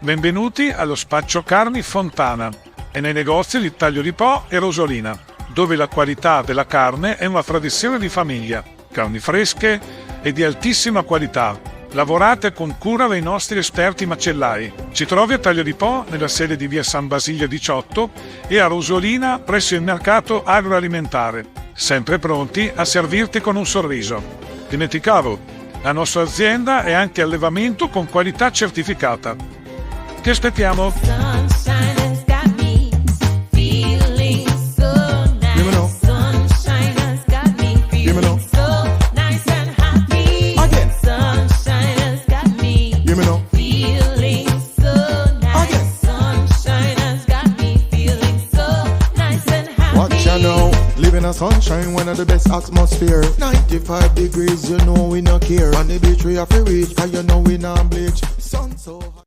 Benvenuti allo Spaccio Carni Fontana e nei negozi di Taglio di Po e Rosolina, dove la qualità della carne è una tradizione di famiglia. Carni fresche e di altissima qualità, lavorate con cura dai nostri esperti macellai. Ci trovi a Taglio di Po nella sede di via San Basilio 18 e a Rosolina presso il mercato agroalimentare, sempre pronti a servirti con un sorriso. Dimenticavo, la nostra azienda è anche allevamento con qualità certificata. Ti aspettiamo! Living a sunshine, one of the best atmosphere. 95 degrees, you know we no care. On the beach we have to reach, 'cause you know we not bleach. Sun so hot.